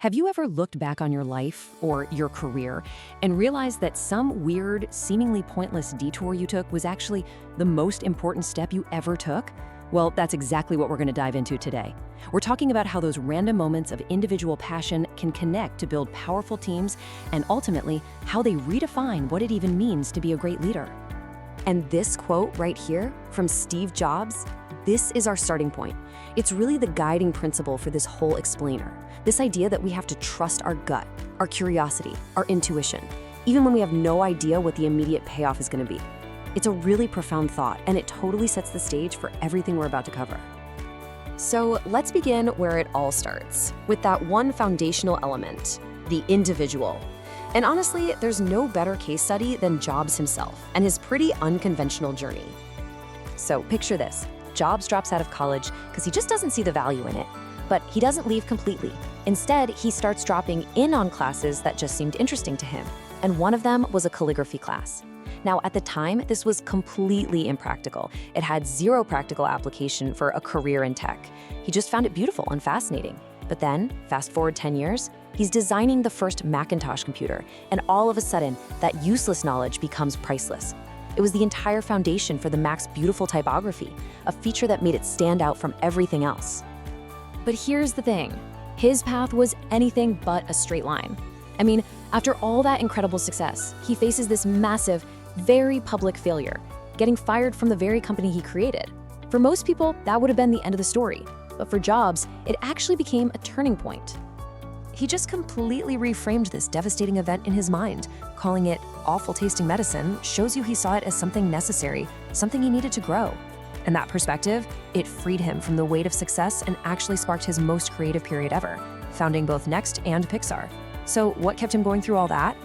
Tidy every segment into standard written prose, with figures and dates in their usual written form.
Have you ever looked back on your life or your career and realized that some weird, seemingly pointless detour you took was actually the most important step you ever took? Well, that's exactly what we're going to dive into today. We're talking about how those random moments of individual passion can connect to build powerful teams and ultimately how they redefine what it even means to be a great leader. And this quote right here from Steve Jobs, this is our starting point. It's really the guiding principle for this whole explainer. This idea that we have to trust our gut, our curiosity, our intuition, even when we have no idea what the immediate payoff is going to be. It's a really profound thought, and it totally sets the stage for everything we're about to cover. So let's begin where it all starts, with that one foundational element, the individual. And honestly, there's no better case study than Jobs himself and his pretty unconventional journey. So picture this. Jobs drops out of college because he just doesn't see the value in it. But he doesn't leave completely. Instead, he starts dropping in on classes that just seemed interesting to him. And one of them was a calligraphy class. Now, at the time, this was completely impractical. It had zero practical application for a career in tech. He just found it beautiful and fascinating. But then, fast forward 10 years, he's designing the first Macintosh computer, and all of a sudden, that useless knowledge becomes priceless. It was the entire foundation for the Mac's beautiful typography, a feature that made it stand out from everything else. But here's the thing. His path was anything but a straight line. I mean, after all that incredible success, he faces this massive, very public failure, getting fired from the very company he created. For most people, that would have been the end of the story. But for Jobs, it actually became a turning point. He just completely reframed this devastating event in his mind, calling it awful-tasting medicine shows you he saw it as something necessary, something he needed to grow. And that perspective, it freed him from the weight of success and actually sparked his most creative period ever, founding both Next and Pixar. So what kept him going through all that?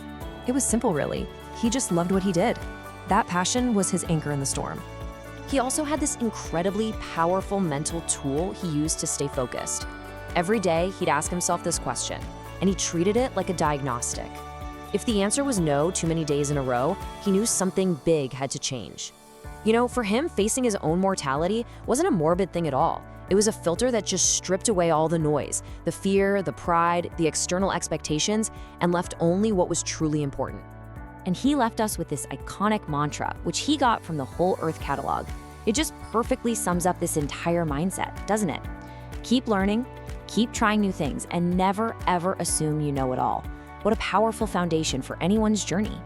It was simple, really. He just loved what he did. That passion was his anchor in the storm. He also had this incredibly powerful mental tool he used to stay focused. Every day, he'd ask himself this question, and he treated it like a diagnostic. If the answer was no too many days in a row, he knew something big had to change. You know, for him, facing his own mortality wasn't a morbid thing at all. It was a filter that just stripped away all the noise, the fear, the pride, the external expectations, and left only what was truly important. And he left us with this iconic mantra, which he got from the Whole Earth catalog. It just perfectly sums up this entire mindset, doesn't it? Keep learning, keep trying new things, and never, ever assume you know it all. What a powerful foundation for anyone's journey.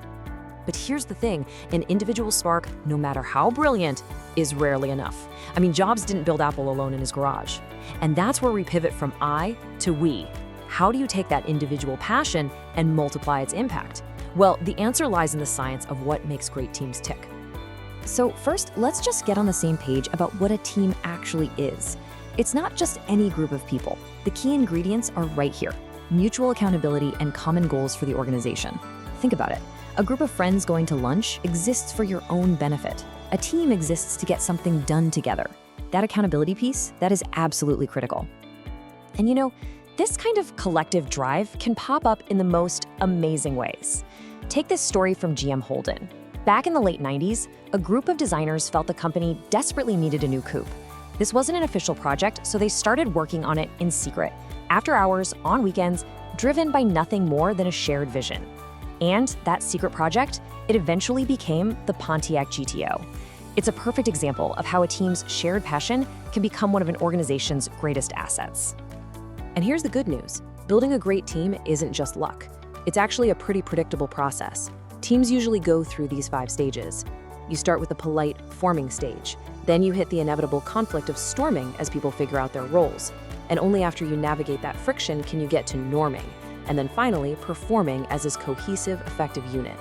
But here's the thing, an individual spark, no matter how brilliant, is rarely enough. I mean, Jobs didn't build Apple alone in his garage. And that's where we pivot from I to we. How do you take that individual passion and multiply its impact? Well, the answer lies in the science of what makes great teams tick. So first, let's just get on the same page about what a team actually is. It's not just any group of people. The key ingredients are right here: mutual accountability and common goals for the organization. Think about it. A group of friends going to lunch exists for your own benefit. A team exists to get something done together. That accountability piece, that is absolutely critical. And you know, this kind of collective drive can pop up in the most amazing ways. Take this story from GM Holden. Back in the late 90s, a group of designers felt the company desperately needed a new coupe. This wasn't an official project, so they started working on it in secret, after hours, on weekends, driven by nothing more than a shared vision. And that secret project, it eventually became the Pontiac GTO. It's a perfect example of how a team's shared passion can become one of an organization's greatest assets. And here's the good news. Building a great team isn't just luck. It's actually a pretty predictable process. Teams usually go through these 5 stages. You start with the polite forming stage. Then you hit the inevitable conflict of storming as people figure out their roles. And only after you navigate that friction can you get to norming. And then finally, performing as this cohesive, effective unit.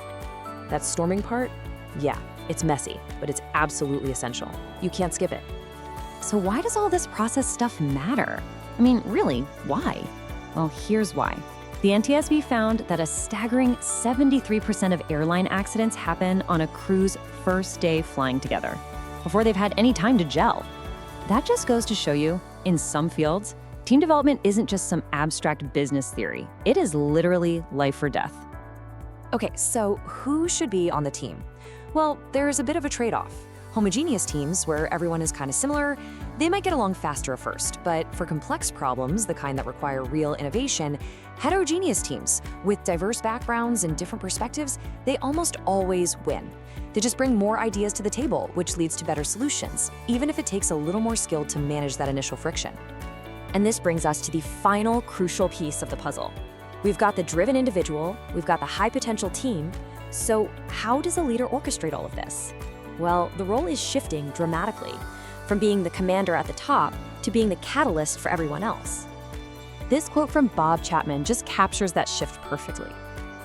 That storming part? Yeah, it's messy, but it's absolutely essential. You can't skip it. So why does all this process stuff matter? I mean, really, why? Well, here's why. The NTSB found that a staggering 73% of airline accidents happen on a crew's first day flying together, before they've had any time to gel. That just goes to show you, in some fields, team development isn't just some abstract business theory. It is literally life or death. Okay, so who should be on the team? Well, there's a bit of a trade-off. Homogeneous teams, where everyone is kind of similar, they might get along faster at first, but for complex problems, the kind that require real innovation, Heterogeneous teams with diverse backgrounds and different perspectives, they almost always win. They just bring more ideas to the table, which leads to better solutions, even if it takes a little more skill to manage that initial friction. And this brings us to the final crucial piece of the puzzle. We've got the driven individual, we've got the high potential team. So how does a leader orchestrate all of this? Well, the role is shifting dramatically, from being the commander at the top to being the catalyst for everyone else. This quote from Bob Chapman just captures that shift perfectly.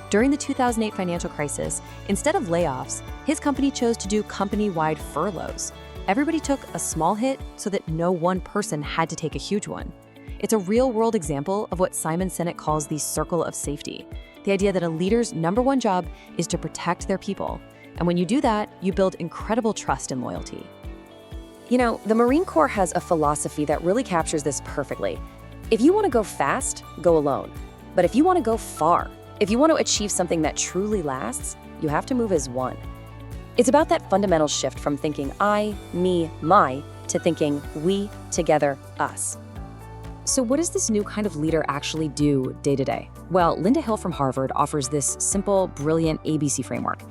During the 2008 financial crisis, instead of layoffs, his company chose to do company-wide furloughs. Everybody took a small hit so that no one person had to take a huge one. It's a real-world example of what Simon Sinek calls the circle of safety, the idea that a leader's number one job is to protect their people. And when you do that, you build incredible trust and loyalty. You know, the Marine Corps has a philosophy that really captures this perfectly. If you want to go fast, go alone. But if you want to go far, if you want to achieve something that truly lasts, you have to move as one. It's about that fundamental shift from thinking I, me, my, to thinking we, together, us. So what does this new kind of leader actually do day to day? Well, Linda Hill from Harvard offers this simple, brilliant ABC framework.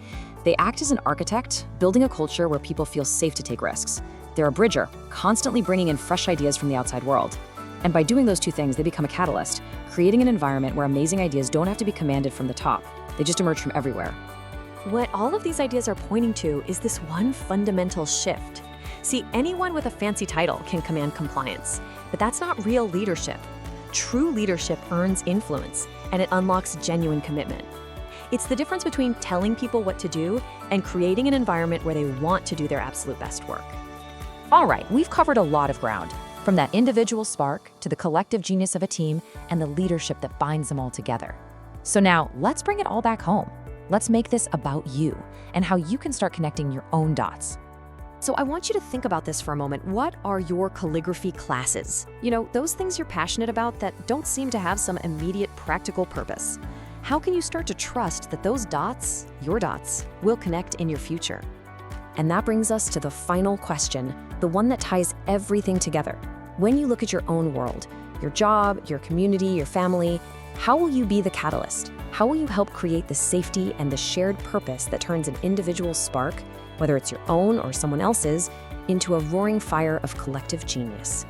They act as an architect, building a culture where people feel safe to take risks. They're a bridger, constantly bringing in fresh ideas from the outside world. And by doing those two things, they become a catalyst, creating an environment where amazing ideas don't have to be commanded from the top. They just emerge from everywhere. What all of these ideas are pointing to is this one fundamental shift. See, anyone with a fancy title can command compliance, but that's not real leadership. True leadership earns influence, and it unlocks genuine commitment. It's the difference between telling people what to do and creating an environment where they want to do their absolute best work. All right, we've covered a lot of ground, from that individual spark to the collective genius of a team and the leadership that binds them all together. So now, let's bring it all back home. Let's make this about you and how you can start connecting your own dots. So I want you to think about this for a moment. What are your calligraphy classes? You know, those things you're passionate about that don't seem to have some immediate practical purpose. How can you start to trust that those dots, your dots, will connect in your future? And that brings us to the final question, the one that ties everything together. When you look at your own world, your job, your community, your family, how will you be the catalyst? How will you help create the safety and the shared purpose that turns an individual spark, whether it's your own or someone else's, into a roaring fire of collective genius?